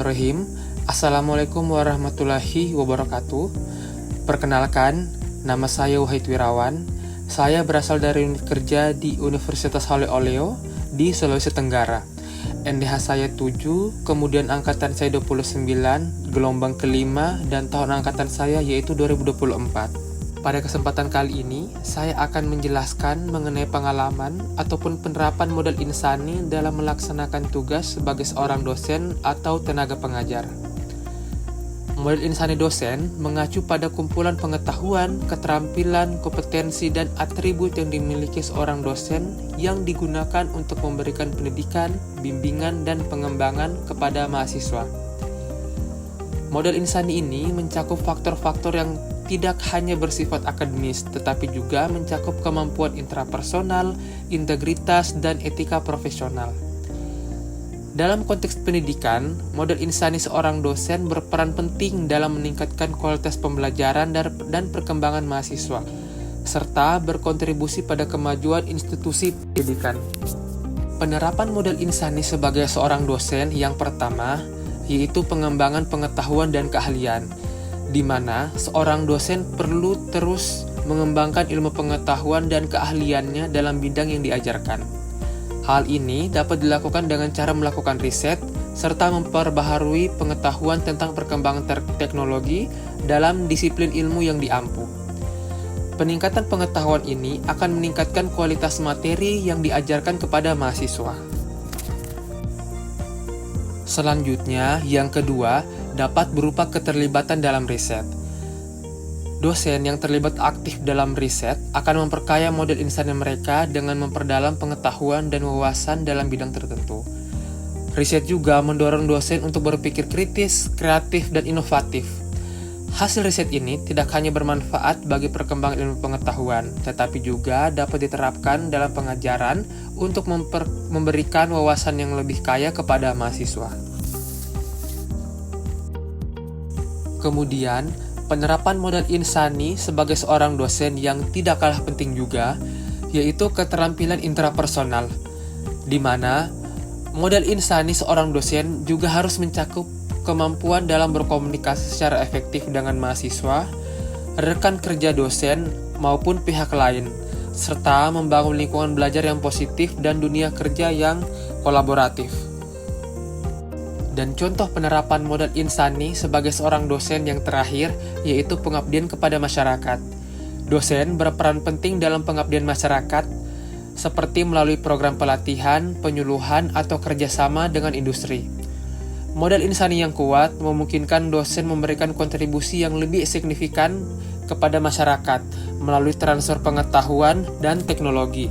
Bismillahirrahmanirrahim. Assalamualaikum warahmatullahi wabarakatuh. Perkenalkan, nama saya Wahid Wirawan. Saya berasal dari unit kerja di Universitas Haleo di Sulawesi Tenggara. NDH saya 7, kemudian angkatan saya 29, gelombang kelima, dan tahun angkatan saya yaitu 2024. Pada kesempatan kali ini, saya akan menjelaskan mengenai pengalaman ataupun penerapan model insani dalam melaksanakan tugas sebagai seorang dosen atau tenaga pengajar. Model insani dosen mengacu pada kumpulan pengetahuan, keterampilan, kompetensi, dan atribut yang dimiliki seorang dosen yang digunakan untuk memberikan pendidikan, bimbingan, dan pengembangan kepada mahasiswa. Model insani ini mencakup faktor-faktor yang tidak hanya bersifat akademis, tetapi juga mencakup kemampuan intrapersonal, integritas, dan etika profesional. Dalam konteks pendidikan, model insani seorang dosen berperan penting dalam meningkatkan kualitas pembelajaran dan perkembangan mahasiswa, serta berkontribusi pada kemajuan institusi pendidikan. Penerapan model insani sebagai seorang dosen yang pertama, yaitu pengembangan pengetahuan dan keahlian, di mana seorang dosen perlu terus mengembangkan ilmu pengetahuan dan keahliannya dalam bidang yang diajarkan. Hal ini dapat dilakukan dengan cara melakukan riset, serta memperbaharui pengetahuan tentang perkembangan teknologi dalam disiplin ilmu yang diampu. Peningkatan pengetahuan ini akan meningkatkan kualitas materi yang diajarkan kepada mahasiswa. Selanjutnya, yang kedua, dapat berupa keterlibatan dalam riset. Dosen yang terlibat aktif dalam riset akan memperkaya model insani mereka dengan memperdalam pengetahuan dan wawasan dalam bidang tertentu. Riset juga mendorong dosen untuk berpikir kritis, kreatif, dan inovatif. Hasil riset ini tidak hanya bermanfaat bagi perkembangan ilmu pengetahuan, tetapi juga dapat diterapkan dalam pengajaran untuk memberikan wawasan yang lebih kaya kepada mahasiswa. Kemudian, penerapan model insani sebagai seorang dosen yang tidak kalah penting juga, yaitu keterampilan intrapersonal, di mana model insani seorang dosen juga harus mencakup kemampuan dalam berkomunikasi secara efektif dengan mahasiswa, rekan kerja dosen, maupun pihak lain, serta membangun lingkungan belajar yang positif dan dunia kerja yang kolaboratif. Dan contoh penerapan model insani sebagai seorang dosen yang terakhir, yaitu pengabdian kepada masyarakat. Dosen berperan penting dalam pengabdian masyarakat, seperti melalui program pelatihan, penyuluhan, atau kerjasama dengan industri. Model insani yang kuat memungkinkan dosen memberikan kontribusi yang lebih signifikan kepada masyarakat melalui transfer pengetahuan dan teknologi.